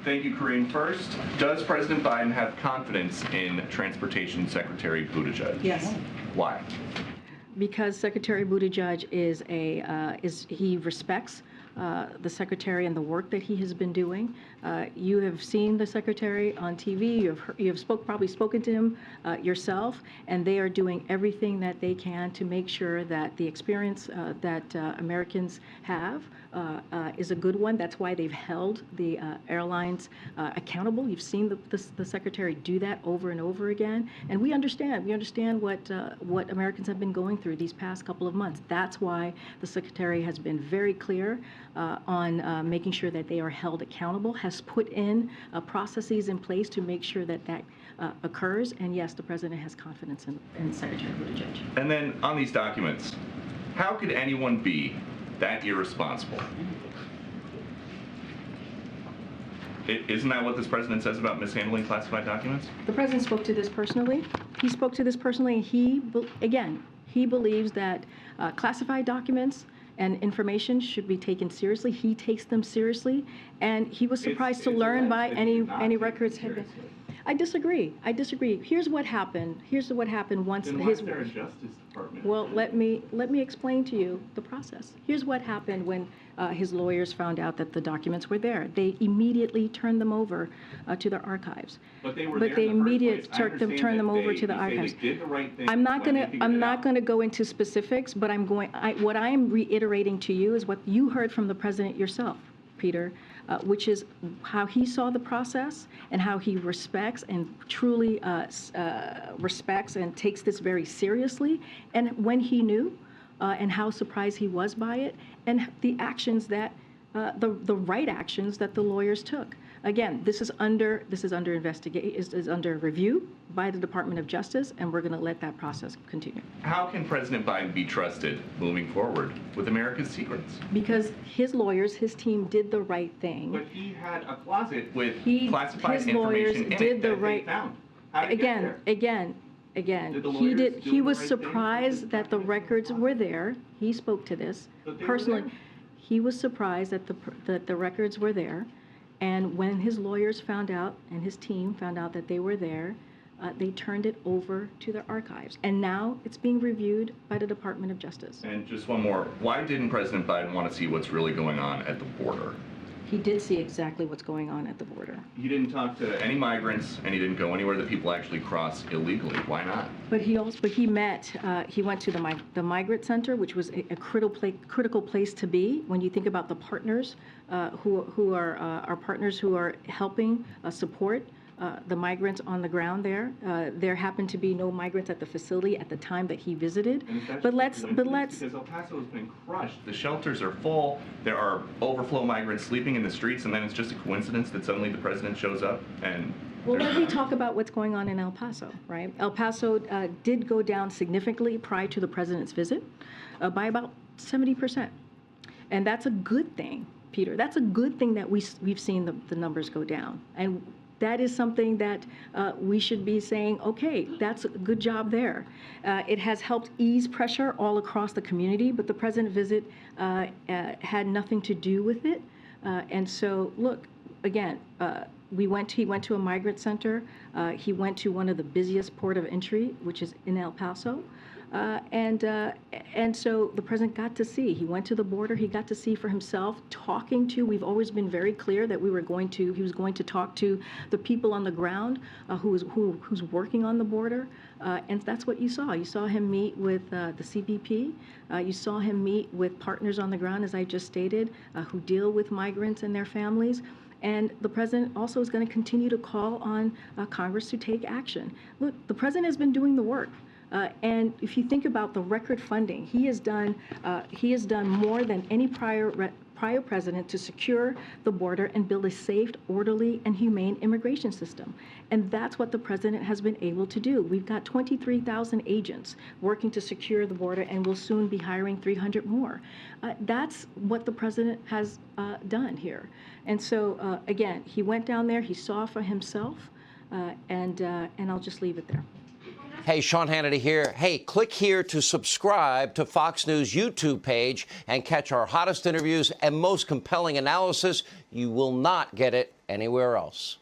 Thank you, Karine. First, does President Biden have confidence in Transportation Secretary Buttigieg? Yes. Why? Because Secretary Buttigieg he respects the secretary and the work that he has been doing. You have seen the secretary on TV. You have probably spoken to him yourself, and they are doing everything that they can to make sure that the experience that Americans have is a good one. That's why they've held the airlines accountable. You've seen the secretary do that over and over again, and we understand. We understand what Americans have been going through these past couple of months. That's why the secretary has been very clear on making sure that they are held accountable, has put in processes in place to make sure that occurs. And yes, the president has confidence in Secretary Buttigieg. And then on these documents, how could anyone be that irresponsible? Isn't that what this president says about mishandling classified documents? The president spoke to this personally. He spoke to this personally. He believes that classified documents and information should be taken seriously. He takes them seriously, and he was surprised to learn by any records had been. I disagree. Here's what happened. Once then his. Why is there a Justice Department? Well, let me explain to you the process. Here's what happened when his lawyers found out that the documents were there. They immediately turned them over to their archives. But they were But there they in the first immediately place. turned them over to the archives. They did the right thing. I'm not going to go into specifics, but what I am reiterating to you is what you heard from the president yourself, Peter, which is how he saw the process and how he respects and truly respects and takes this very seriously, and when he knew and how surprised he was by it, and the actions that the right actions that the lawyers took. Again, this is under investigation, is under review by the Department of Justice, and we're going to let that process continue. How can President Biden be trusted moving forward with America's secrets? Because his lawyers, his team did the right thing. But he had a closet with classified his information lawyers in did it the that right. they found. How did it get there? Again. Did the He lawyers did. do He the was right thing? surprised that the records were there. He spoke to this But they were personally. there? He was surprised that the records were there, and when his lawyers found out and his team found out that they were there, they turned it over to their archives, and now it's being reviewed by the Department of Justice. And just one more. Why didn't President Biden want to see what's really going on at the border? He did see exactly what's going on at the border. He didn't talk to any migrants, and he didn't go anywhere that people actually cross illegally. Why not? But he went to the migrant center, which was a critical place to be when you think about the partners who are our partners who are helping support the migrants on the ground there. There happened to be no migrants at the facility at the time that he visited. But let's because El Paso has been crushed. The shelters are full. There are overflow migrants sleeping in the streets, and then it's just a coincidence that suddenly the president shows up and. Well, let me talk about what's going on in El Paso, right? El Paso did go down significantly prior to the president's visit by about 70%. And that's a good thing, Peter. That's a good thing that we've seen the numbers go down. And that is something that we should be saying, okay, that's a good job there. It has helped ease pressure all across the community, but the president's visit had nothing to do with it. And so, look, again, he went to a migrant center. He went to one of the busiest port of entry, which is in El Paso. And so the president got to see. He went to the border. He got to see for himself, talking to. We've always been very clear that he was going to talk to the people on the ground who's working on the border, and that's what you saw. You saw him meet with the CBP. You saw him meet with partners on the ground, as I just stated, who deal with migrants and their families. And the president also is going to continue to call on Congress to take action. Look, the president has been doing the work. And if you think about the record funding, he has done more than any prior president to secure the border and build a safe, orderly, and humane immigration system. And that's what the president has been able to do. We've got 23,000 agents working to secure the border, and we'll soon be hiring 300 more. That's what the president has done here. And so, again, he went down there, he saw for himself, and I'll just leave it there. Hey, Sean Hannity here. Hey, click here to subscribe to Fox News YouTube page and catch our hottest interviews and most compelling analysis. You will not get it anywhere else.